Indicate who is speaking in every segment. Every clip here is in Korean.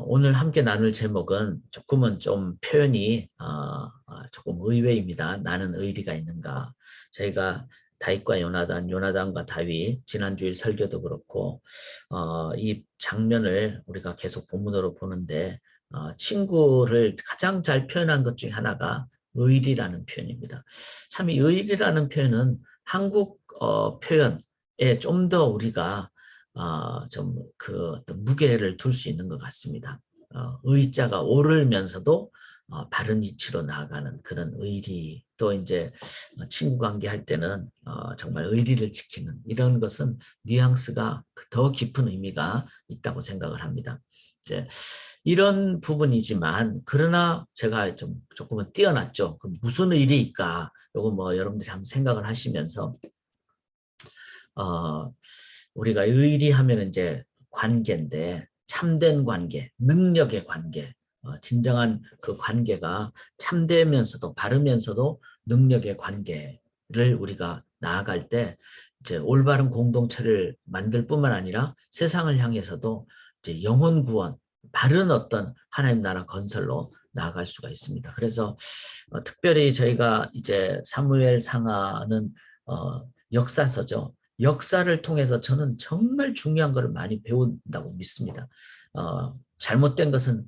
Speaker 1: 오늘 함께 나눌 제목은 조금은 좀 표현이 조금 의외입니다. 나는 의리가 있는가? 저희가 다윗과 요나단, 요나단과 다윗 지난주일 설교도 그렇고 이 장면을 우리가 계속 본문으로 보는데 친구를 가장 잘 표현한 것 중에 하나가 의리라는 표현입니다. 참 이 의리라는 표현은 한국 표현에 좀 더 우리가 좀 그 어떤 무게를 둘 수 있는 것 같습니다. 의자가 오르면서도 바른 이치로 나아가는 그런 의리, 또 이제 친구 관계 할 때는 정말 의리를 지키는 이런 것은 뉘앙스가 더 깊은 의미가 있다고 생각을 합니다. 이제 이런 부분이지만 그러나 제가 조금은 뛰어났죠. 그 무슨 의리일까? 요거 뭐 여러분들이 한번 생각을 하시면서 우리가 의리하면 이제 관계인데 참된 관계, 능력의 관계, 진정한 그 관계가 참되면서도 바르면서도 능력의 관계를 우리가 나아갈 때 이제 올바른 공동체를 만들 뿐만 아니라 세상을 향해서도 이제 영혼 구원, 바른 어떤 하나님 나라 건설로 나아갈 수가 있습니다. 그래서 특별히 저희가 이제 사무엘 상하는 역사서죠. 역사를 통해서 저는 정말 중요한 것을 많이 배운다고 믿습니다. 잘못된 것은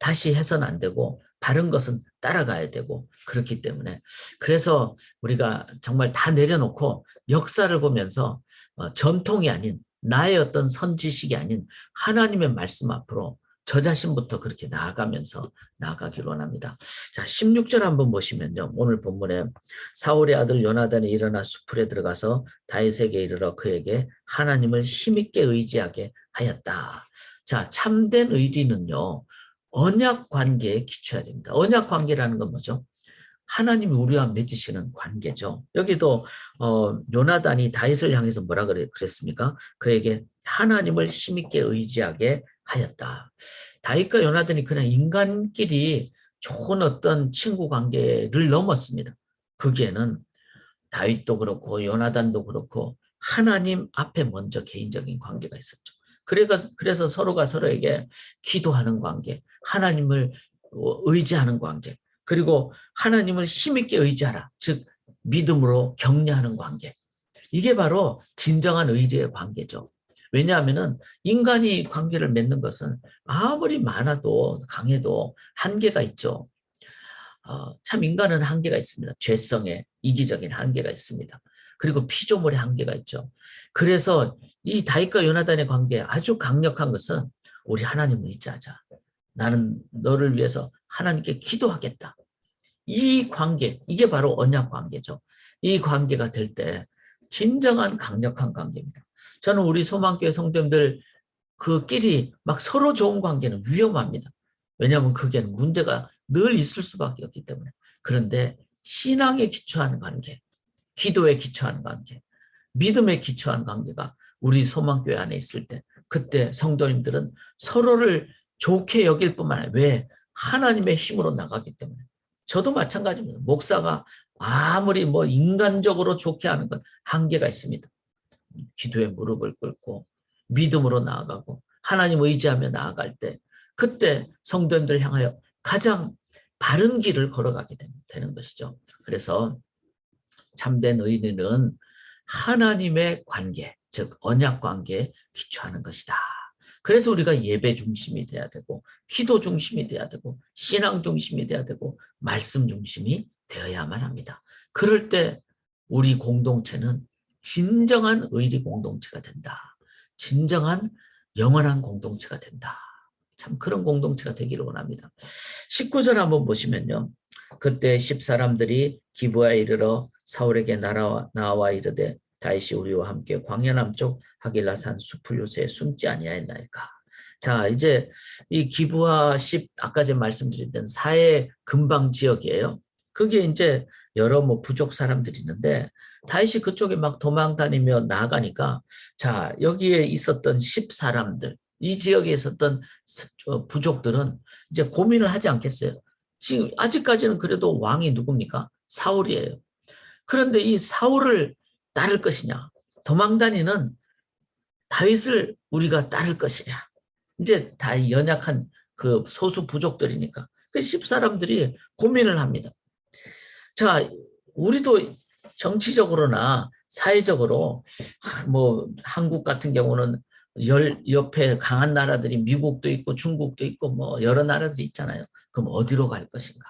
Speaker 1: 다시 해서는 안 되고 바른 것은 따라가야 되고 그렇기 때문에 그래서 우리가 정말 다 내려놓고 역사를 보면서 전통이 아닌 나의 어떤 선지식이 아닌 하나님의 말씀 앞으로 저 자신부터 그렇게 나아가면서 나아가기를 원합니다. 자, 16절 한번 보시면요. 오늘 본문에 사울의 아들 요나단이 일어나 수풀에 들어가서 다윗에게 이르러 그에게 하나님을 힘있게 의지하게 하였다. 자, 참된 의리는요. 언약 관계에 기초해야 됩니다. 언약 관계라는 건 뭐죠? 하나님이 우리와 맺으시는 관계죠. 여기도 요나단이 다윗을 향해서 뭐라 그랬습니까? 그에게 하나님을 힘있게 의지하게 하였다. 다윗과 요나단이 그냥 인간끼리 좋은 어떤 친구 관계를 넘었습니다. 거기에는 다윗도 그렇고 요나단도 그렇고 하나님 앞에 먼저 개인적인 관계가 있었죠. 그래서 서로가 서로에게 기도하는 관계, 하나님을 의지하는 관계, 그리고 하나님을 힘있게 의지하라. 즉 믿음으로 격려하는 관계. 이게 바로 진정한 의리의 관계죠. 왜냐하면 인간이 관계를 맺는 것은 아무리 많아도 강해도 한계가 있죠. 참 인간은 한계가 있습니다. 죄성에 이기적인 한계가 있습니다. 그리고 피조물의 한계가 있죠. 그래서 이 다윗과 요나단의 관계에 아주 강력한 것은 우리 하나님을 의지하자. 나는 너를 위해서 하나님께 기도하겠다. 이 관계, 이게 바로 언약 관계죠. 이 관계가 될 때 진정한 강력한 관계입니다. 저는 우리 소망교회 성도님들 그끼리 막 서로 좋은 관계는 위험합니다. 왜냐하면 그게 문제가 늘 있을 수밖에 없기 때문에. 그런데 신앙에 기초한 관계, 기도에 기초한 관계, 믿음에 기초한 관계가 우리 소망교회 안에 있을 때 그때 성도님들은 서로를 좋게 여길 뿐만 아니라 왜? 하나님의 힘으로 나가기 때문에. 저도 마찬가지입니다. 목사가 아무리 뭐 인간적으로 좋게 하는 건 한계가 있습니다. 기도에 무릎을 꿇고 믿음으로 나아가고 하나님 의지하며 나아갈 때 그때 성도님들 향하여 가장 바른 길을 걸어가게 되는 것이죠. 그래서 참된 의리는 하나님의 관계, 즉 언약 관계에 기초하는 것이다. 그래서 우리가 예배 중심이 돼야 되고 기도 중심이 돼야 되고 신앙 중심이 돼야 되고 말씀 중심이 되어야만 합니다. 그럴 때 우리 공동체는 진정한 의리 공동체가 된다. 진정한 영원한 공동체가 된다. 참 그런 공동체가 되기를 원합니다. 19절 한번 보시면요. 그때 10사람들이 기브아에 이르러 사울에게 나와 이르되 다윗이 우리와 함께 광야 남쪽 하길라산 숲을 요새에 숨지 아니하였나이까. 자, 이제 이 기브아 10 아까 전에 말씀드렸던 사해 근방 지역이에요. 그게 이제 여러 뭐 부족 사람들이 있는데 다윗이 그쪽에 막 도망 다니며 나아가니까 자, 여기에 있었던 10사람들 이 지역에 있었던 부족들은 이제 고민을 하지 않겠어요. 지금 아직까지는 그래도 왕이 누굽니까? 사울이에요. 그런데 이 사울을 따를 것이냐? 도망다니는 다윗을 우리가 따를 것이냐? 이제 다 연약한 그 소수 부족들이니까 그 10사람들이 고민을 합니다. 자, 우리도 정치적으로나 사회적으로 뭐 한국 같은 경우는 옆에 강한 나라들이 미국도 있고 중국도 있고 뭐 여러 나라들이 있잖아요. 그럼 어디로 갈 것인가?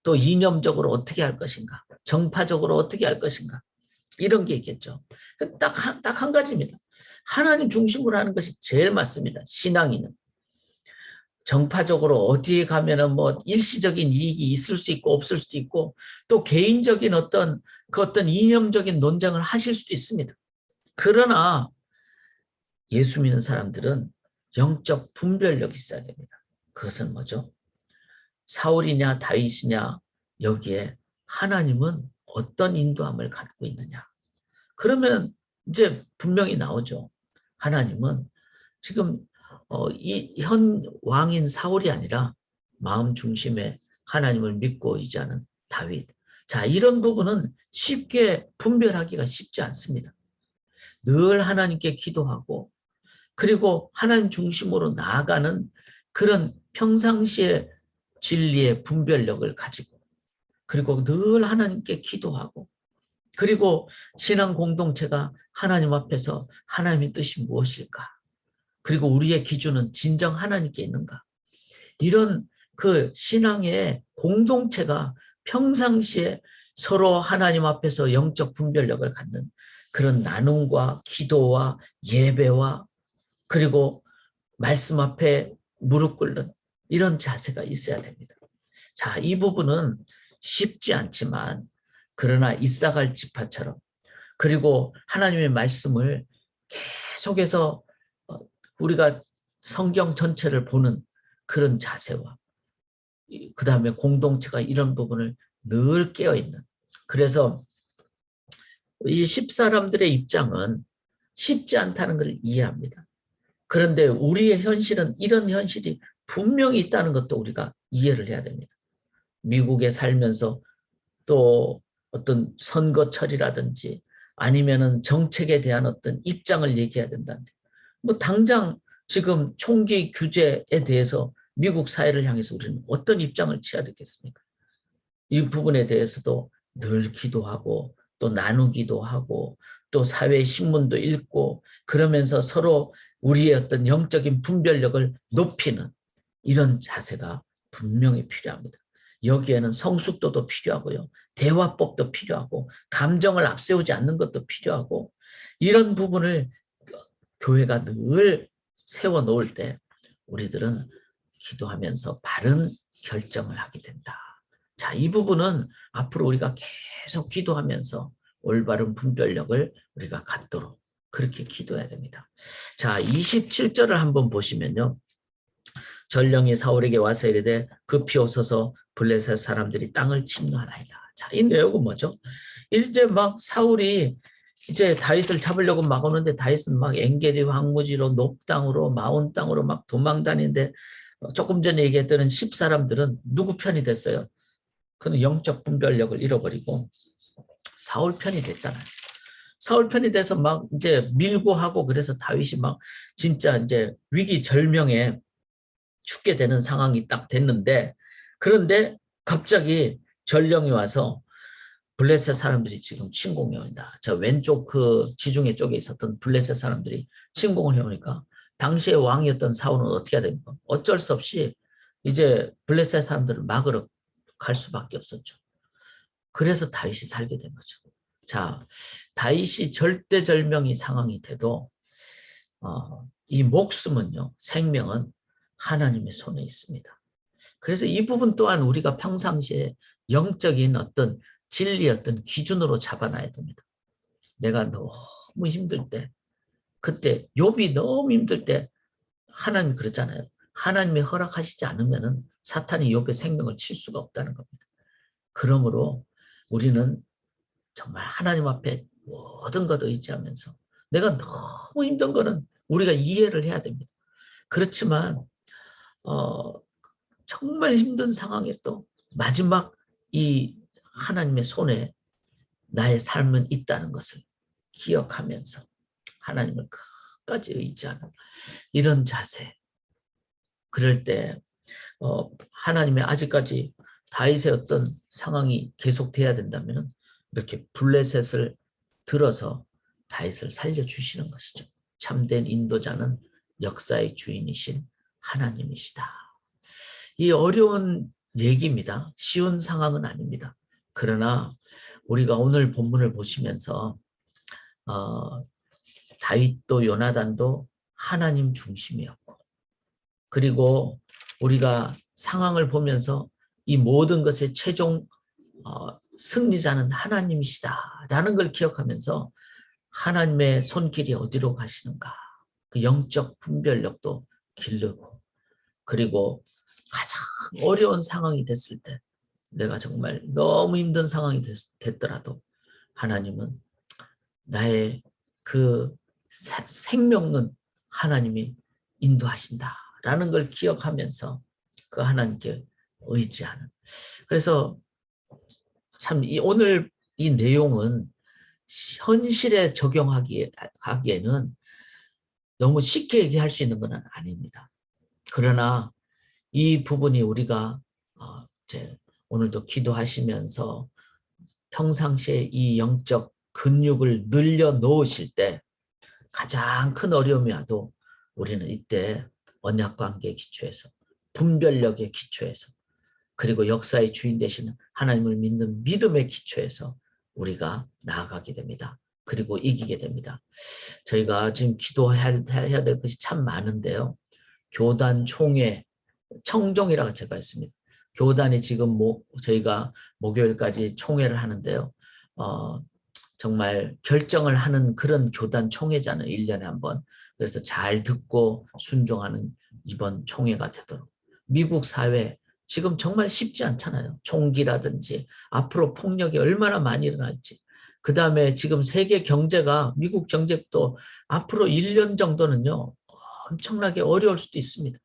Speaker 1: 또 이념적으로 어떻게 할 것인가? 정파적으로 어떻게 할 것인가? 이런 게 있겠죠. 딱 한 가지입니다. 하나님 중심으로 하는 것이 제일 맞습니다. 신앙인은. 정파적으로 어디에 가면은 뭐 일시적인 이익이 있을 수 있고 없을 수도 있고 또 개인적인 어떤 이념적인 논쟁을 하실 수도 있습니다. 그러나 예수 믿는 사람들은 영적 분별력이 있어야 됩니다. 그것은 뭐죠? 사울이냐 다윗이냐 여기에 하나님은 어떤 인도함을 갖고 있느냐. 그러면 이제 분명히 나오죠. 하나님은 지금 이 현 왕인 사울이 아니라 마음 중심에 하나님을 믿고 의지하는 다윗. 자, 이런 부분은 쉽게 분별하기가 쉽지 않습니다. 늘 하나님께 기도하고 그리고 하나님 중심으로 나아가는 그런 평상시의 진리의 분별력을 가지고 그리고 늘 하나님께 기도하고 그리고 신앙 공동체가 하나님 앞에서 하나님의 뜻이 무엇일까? 그리고 우리의 기준은 진정 하나님께 있는가? 이런 그 신앙의 공동체가 평상시에 서로 하나님 앞에서 영적 분별력을 갖는 그런 나눔과 기도와 예배와 그리고 말씀 앞에 무릎 꿇는 이런 자세가 있어야 됩니다. 자, 이 부분은 쉽지 않지만 그러나 이사갈 지파처럼 그리고 하나님의 말씀을 계속해서 우리가 성경 전체를 보는 그런 자세와 그 다음에 공동체가 이런 부분을 늘 깨어있는 그래서 이 10사람들의 입장은 쉽지 않다는 걸 이해합니다. 그런데 우리의 현실은 이런 현실이 분명히 있다는 것도 우리가 이해를 해야 됩니다. 미국에 살면서 또 어떤 선거철이라든지 아니면은 정책에 대한 어떤 입장을 얘기해야 된다는데 뭐 당장 지금 총기 규제에 대해서 미국 사회를 향해서 우리는 어떤 입장을 취해야 되겠습니까? 이 부분에 대해서도 늘 기도하고 또 나누기도 하고 또 사회 신문도 읽고 그러면서 서로 우리의 어떤 영적인 분별력을 높이는 이런 자세가 분명히 필요합니다. 여기에는 성숙도도 필요하고요. 대화법도 필요하고 감정을 앞세우지 않는 것도 필요하고 이런 부분을 교회가 늘 세워놓을 때 우리들은 기도하면서 바른 결정을 하게 된다. 자, 이 부분은 앞으로 우리가 계속 기도하면서 올바른 분별력을 우리가 갖도록 그렇게 기도해야 됩니다. 자, 27절을 한번 보시면요. 전령이 사울에게 와서 이르되 급히 오소서 블레셋 사람들이 땅을 침노하나이다. 자, 이 내용은 뭐죠? 이제 막 사울이 이제 다윗을 잡으려고 막 오는데 다윗은 막 엔게디 황무지로 녹땅으로 마온 땅으로 막 도망다니는데 조금 전에 얘기했던 10사람들은 누구 편이 됐어요? 그는 영적 분별력을 잃어버리고 사울 편이 됐잖아요. 사울 편이 돼서 막 이제 밀고 하고 그래서 다윗이 막 진짜 이제 위기절명에 죽게 되는 상황이 딱 됐는데 그런데 갑자기 전령이 와서 블레셋 사람들이 지금 침공해 온다. 저 왼쪽 그 지중해 쪽에 있었던 블레셋 사람들이 침공을 해오니까 당시의 왕이었던 사울은 어떻게 해야 됩니까? 어쩔 수 없이 이제 블레셋 사람들을 막으러 갈 수밖에 없었죠. 그래서 다윗이 살게 된 거죠. 자, 다윗이 절대절명이 상황이 돼도 이 목숨은요, 생명은 하나님의 손에 있습니다. 그래서 이 부분 또한 우리가 평상시에 영적인 어떤 진리 어떤 기준으로 잡아놔야 됩니다. 내가 너무 힘들 때, 그때 욥이 너무 힘들 때 하나님 그러잖아요. 하나님이 허락하시지 않으면은 사탄이 욥의 생명을 칠 수가 없다는 겁니다. 그러므로 우리는 정말 하나님 앞에 모든 것 의지하면서 내가 너무 힘든 거는 우리가 이해를 해야 됩니다. 그렇지만 정말 힘든 상황에서 마지막 이 하나님의 손에 나의 삶은 있다는 것을 기억하면서 하나님을 끝까지 의지하는 이런 자세, 그럴 때 하나님의 아직까지 다윗의 어떤 상황이 계속돼야 된다면 이렇게 블레셋을 들어서 다윗을 살려주시는 것이죠. 참된 인도자는 역사의 주인이신 하나님이시다. 이 어려운 얘기입니다. 쉬운 상황은 아닙니다. 그러나 우리가 오늘 본문을 보시면서 다윗도 요나단도 하나님 중심이었고, 그리고 우리가 상황을 보면서 이 모든 것의 최종 승리자는 하나님이시다라는 걸 기억하면서 하나님의 손길이 어디로 가시는가, 그 영적 분별력도 기르고, 그리고 가장 어려운 상황이 됐을 때, 내가 정말 너무 힘든 상황이 됐더라도 하나님은 나의 그 생명은 하나님이 인도하신다라는 걸 기억하면서 그 하나님께 의지하는. 그래서 참 오늘 이 내용은 현실에 적용하기에는 너무 쉽게 얘기할 수 있는 건 아닙니다. 그러나 이 부분이 우리가 이제 오늘도 기도하시면서 평상시에 이 영적 근육을 늘려 놓으실 때 가장 큰 어려움이 와도 우리는 이때 언약관계의 기초에서, 분별력의 기초에서, 그리고 역사의 주인 되시는 하나님을 믿는 믿음의 기초에서 우리가 나아가게 됩니다. 그리고 이기게 됩니다. 저희가 지금 기도해야 될 것이 참 많은데요. 교단 총회, 청종이라고 제가 했습니다. 교단이 지금 저희가 목요일까지 총회를 하는데요. 정말 결정을 하는 그런 교단 총회잖아요. 1년에 한 번. 그래서 잘 듣고 순종하는 이번 총회가 되도록. 미국 사회 지금 정말 쉽지 않잖아요. 총기라든지 앞으로 폭력이 얼마나 많이 일어날지. 그 다음에 지금 세계 경제가, 미국 경제도 앞으로 1년 정도는요, 엄청나게 어려울 수도 있습니다.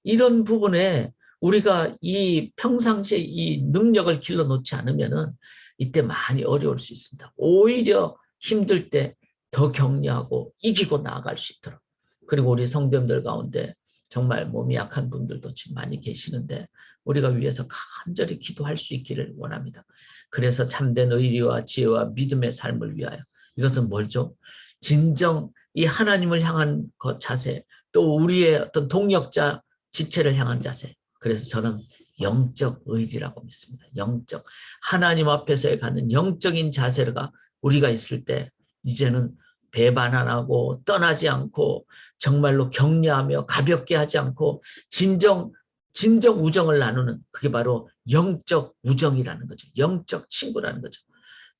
Speaker 1: 이런 부분에 우리가 이 평상시에 이 능력을 길러 놓지 않으면은 이때 많이 어려울 수 있습니다. 오히려 힘들 때 더 격려하고 이기고 나아갈 수 있도록. 그리고 우리 성도님들 가운데 정말 몸이 약한 분들도 지금 많이 계시는데 우리가 위해서 간절히 기도할 수 있기를 원합니다. 그래서 참된 의리와 지혜와 믿음의 삶을 위하여, 이것은 뭐죠? 진정 이 하나님을 향한 그 자세, 또 우리의 어떤 동역자 지체를 향한 자세. 그래서 저는 영적 의리라고 믿습니다. 영적, 하나님 앞에서의 가는 영적인 자세가 우리가 있을 때 이제는 배반 안 하고 떠나지 않고 정말로 격려하며 가볍게 하지 않고 진정 우정을 나누는, 그게 바로 영적 우정이라는 거죠. 영적 친구라는 거죠.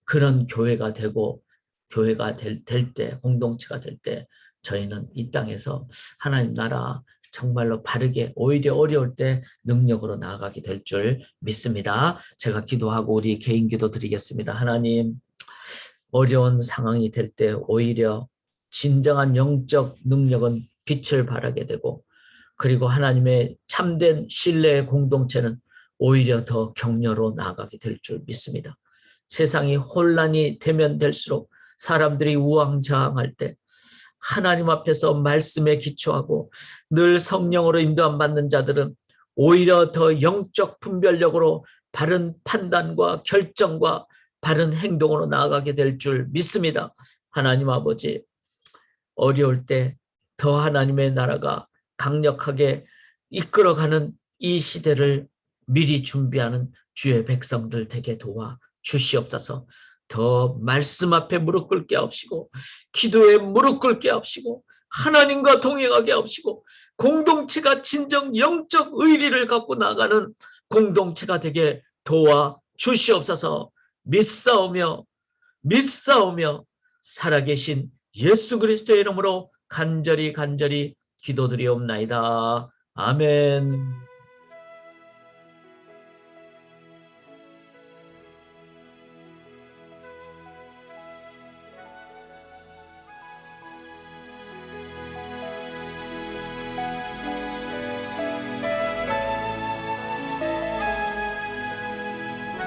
Speaker 1: 그런 교회가 되고, 교회가 될 때, 공동체가 될 때 저희는 이 땅에서 하나님 나라 정말로 바르게, 오히려 어려울 때 능력으로 나아가게 될 줄 믿습니다. 제가 기도하고 우리 개인 기도 드리겠습니다. 하나님, 어려운 상황이 될 때 오히려 진정한 영적 능력은 빛을 발하게 되고, 그리고 하나님의 참된 신뢰의 공동체는 오히려 더 격려로 나아가게 될 줄 믿습니다. 세상이 혼란이 되면 될수록, 사람들이 우왕좌왕할 때 하나님 앞에서 말씀에 기초하고 늘 성령으로 인도함 받는 자들은 오히려 더 영적 분별력으로 바른 판단과 결정과 바른 행동으로 나아가게 될 줄 믿습니다. 하나님 아버지, 어려울 때 더 하나님의 나라가 강력하게 이끌어가는 이 시대를 미리 준비하는 주의 백성들 되게 도와 주시옵소서. 더 말씀 앞에 무릎 꿇게 하옵시고, 기도에 무릎 꿇게 하옵시고, 하나님과 동행하게 하옵시고, 공동체가 진정 영적 의리를 갖고 나가는 공동체가 되게 도와 주시옵소서. 믿사오며 살아계신 예수 그리스도의 이름으로 간절히 기도드리옵나이다. 아멘.